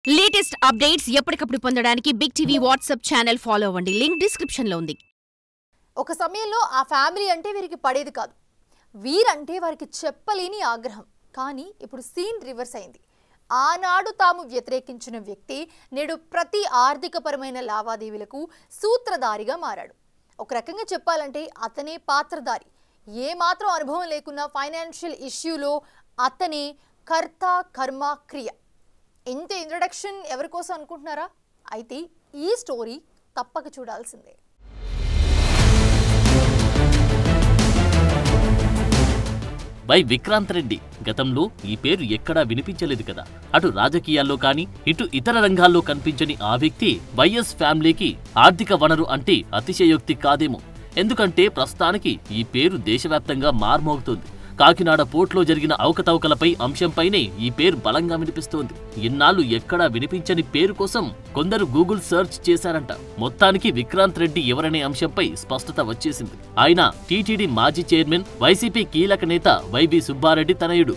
Latest updates ఎప్పటికప్పుడు పొందడానికి big TV WhatsApp channel follow అవ్వండి. లింక్ డిస్క్రిప్షన్ లో ఉంది. ఒక సమయంలో ఆ ఫ్యామిలీ అంటే వీరికి పడేది కాదు. వీరంటే వారికి చెప్పలేని ఆగ్రహం. కానీ ఇప్పుడు సీన్ రివర్స్ అయింది. ఆనాడు తాము వ్యతిరేకించిన వ్యక్తి నేడు ప్రతి ఆర్థికపరమైన లావాదేవీలకు సూత్రధారిగా మారాడు. ఒక రకంగా చెప్పాలంటే అతనే పాత్రధారి. ఏమాత్రం అనుభవం లేకున్న ఫైనాన్షియల్ ఇష్యూలో అతనే కర్త కర్మ క్రియ. ఇంత ఇంట్రడక్షన్ ఎవరి కోసం అనుకుంటున్నారా? అయితే ఈ స్టోరీ తప్పక చూడాల్సిందే. వై విక్రాంత్ రెడ్డి గతంలో ఈ పేరు ఎక్కడా వినిపించలేదు కదా. అటు రాజకీయాల్లో కానీ ఇటు ఇతర రంగాల్లో కనిపించని ఆ వ్యక్తి వైఎస్ ఫ్యామిలీకి ఆర్థిక వనరు అంటే అతిశయోక్తి కాదేమో. ఎందుకంటే ప్రస్తుతానికి ఈ పేరు దేశవ్యాప్తంగా మార్మోగుతోంది. కాకినాడ పోర్టులో జరిగిన అవకతవకలపై అంశంపైనే ఈ పేరు బలంగా వినిపిస్తోంది. ఇన్నాళ్లు ఎక్కడా వినిపించని పేరు కోసం కొందరు గూగుల్ సెర్చ్ చేశారంట. మొత్తానికి విక్రాంత్ రెడ్డి ఎవరనే అంశంపై స్పష్టత వచ్చేసింది. ఆయన టీటీడీ మాజీ చైర్మన్, వైసీపీ కీలక నేత వైవి సుబ్బారెడ్డి తనయుడు.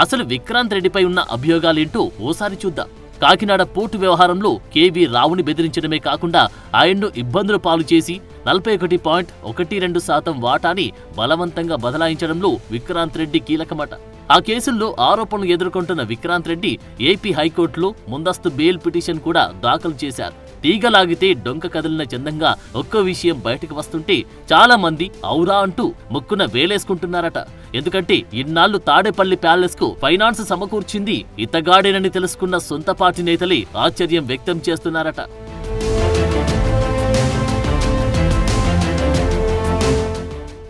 అసలు విక్రాంత్ రెడ్డిపై ఉన్న అభియోగాలేంటో ఓసారి చూద్దాం. కాకినాడ పోర్టు వ్యవహారంలో కేవీ రావుని బెదిరించడమే కాకుండా ఆయన్ను ఇబ్బందుల పాలు చేసి 41.12% వాటాని బలవంతంగా బదలాయించడంలో విక్రాంత్ రెడ్డి కీలకమట. ఆ కేసుల్లో ఆరోపణలు ఎదుర్కొంటున్న విక్రాంత్ రెడ్డి ఏపీ హైకోర్టులో ముందస్తు బెయిల్ పిటిషన్ కూడా దాఖలు చేశారు. తీగలాగితే డొంక కదిలిన చందంగా ఒక్కో విషయం బయటకు వస్తుంటే చాలా మంది ఔరా అంటూ ముక్కున వేలేసుకుంటున్నారట. ఎందుకంటే ఇన్నాళ్లు తాడేపల్లి ప్యాలెస్ కు ఫైనాన్స్ సమకూర్చింది ఇతగాడేనని తెలుసుకున్న సొంత పార్టీ నేతలే ఆశ్చర్యం వ్యక్తం చేస్తున్నారట.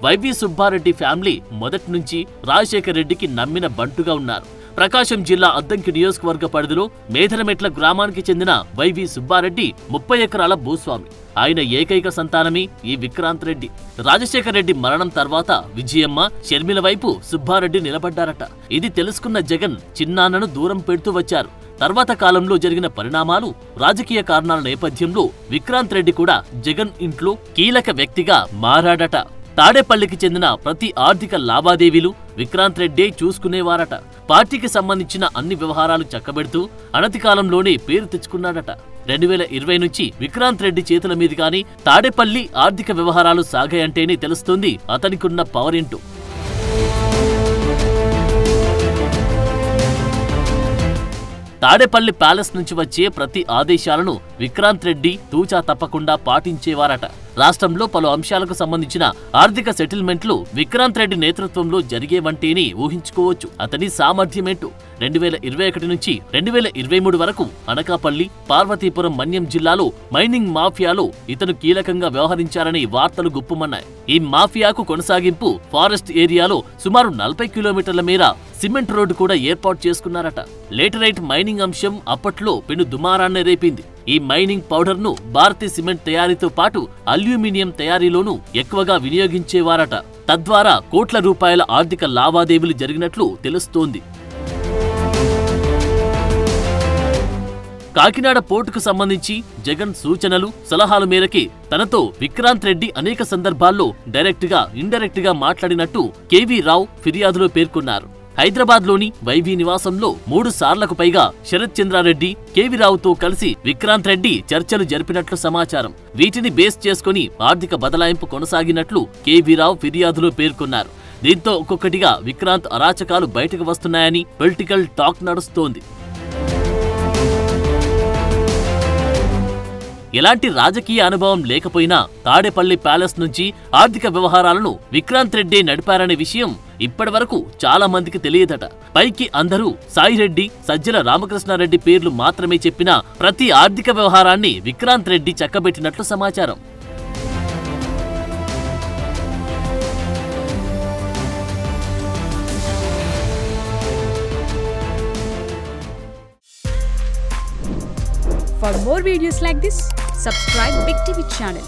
వైవి సుబ్బారెడ్డి ఫ్యామిలీ మొదటి నుంచి రాజశేఖర్ రెడ్డికి నమ్మిన బంటుగా ఉన్నారు. ప్రకాశం జిల్లా అద్దంకి నియోజకవర్గ పరిధిలో మేధరమెట్ల గ్రామానికి చెందిన వైవి సుబ్బారెడ్డి 30 ఎకరాల భూస్వామి. ఆయన ఏకైక సంతానమే ఈ విక్రాంత్ రెడ్డి. రాజశేఖర్ రెడ్డి మరణం తర్వాత విజయమ్మ, షర్మిల వైపు సుబ్బారెడ్డి నిలబడ్డారట. ఇది తెలుసుకున్న జగన్ చిన్నాన్నను దూరం పెడుతూ వచ్చారు. తర్వాత కాలంలో జరిగిన పరిణామాలు, రాజకీయ కారణాల నేపథ్యంలో విక్రాంత్ రెడ్డి కూడా జగన్ ఇంట్లో కీలక వ్యక్తిగా మారాడట. తాడేపల్లికి చెందిన ప్రతి ఆర్థిక లావాదేవీలు విక్రాంత్ రెడ్డే చూసుకునేవారట. పార్టీకి సంబంధించిన అన్ని వ్యవహారాలు చక్కబెడుతూ అనతి కాలంలోనే పేరు తెచ్చుకున్నాడట. 2020 నుంచి విక్రాంత్ రెడ్డి చేతుల మీదుగానే తాడేపల్లి ఆర్థిక వ్యవహారాలు సాగాయంటేనే తెలుస్తుంది అతనికున్న పవర్ ఏంటో. తాడేపల్లి ప్యాలెస్ నుంచి వచ్చే ప్రతి ఆదేశాలను విక్రాంత్ రెడ్డి తూచా తప్పకుండా పాటించేవారట. రాష్ట్రంలో పలు అంశాలకు సంబంధించిన ఆర్థిక సెటిల్మెంట్లు విక్రాంత్ రెడ్డి నేతృత్వంలో జరిగేవంటేనే ఊహించుకోవచ్చు అతని సామర్థ్యమేంటో. 2021 నుంచి 2023 వరకు అనకాపల్లి, పార్వతీపురం, మన్యం జిల్లాలో మైనింగ్ మాఫియాలో ఇతను కీలకంగా వ్యవహరించారని వార్తలు గుప్పుమన్నాయి. ఈ మాఫియాకు కొనసాగింపు ఫారెస్ట్ ఏరియాలో సుమారు 40 కిలోమీటర్ల మేర సిమెంట్ రోడ్డు కూడా ఏర్పాటు చేసుకున్నారట. లేటరైట్ మైనింగ్ అంశం అప్పట్లో పెను దుమారాన్ని రేపింది. ఈ మైనింగ్ పౌడర్ ను భారతీయ సిమెంట్ తయారీతో పాటు అల్యూమినియం తయారీలోనూ ఎక్కువగా వినియోగించేవారట. తద్వారా కోట్ల రూపాయల ఆర్థిక లావాదేవీలు జరిగినట్లు తెలుస్తోంది. కాకినాడ పోర్టుకు సంబంధించి జగన్ సూచనలు, సలహాల మేరకే తనతో విక్రాంత్ రెడ్డి అనేక సందర్భాల్లో డైరెక్ట్ గా, ఇండైరెక్ట్ గా మాట్లాడినట్టు కేవీ రావు ఫిర్యాదులో పేర్కొన్నారు. హైదరాబాద్ లోని వైవి నివాసంలో 3 సార్లకు పైగా శరత్ చంద్రారెడ్డి, కేవీ రావుతో కలిసి విక్రాంత్ రెడ్డి చర్చలు జరిపినట్లు సమాచారం. వీటిని బేస్ చేసుకుని ఆర్థిక బదలాయింపు కొనసాగినట్లు కేవీ రావు ఫిర్యాదులో పేర్కొన్నారు. దీంతో ఒక్కొక్కటిగా విక్రాంత్ అరాచకాలు బయటకు వస్తున్నాయని పొలిటికల్ టాక్ నడుస్తోంది. ఎలాంటి రాజకీయ అనుభవం లేకపోయినా తాడేపల్లి ప్యాలెస్ నుంచి ఆర్థిక వ్యవహారాలను విక్రాంత్ రెడ్డి నడిపారనే విషయం ఇప్పటివరకు చాలా మందికి తెలియదట. పైకి అందరూ సాయిరెడ్డి, సజ్జల రామకృష్ణారెడ్డి పేర్లు మాత్రమే చెప్పినా ప్రతి ఆర్థిక వ్యవహారాన్ని విక్రాంత్ రెడ్డి చక్కబెట్టినట్లు సమాచారం. For more videos like this, subscribe Big TV channel.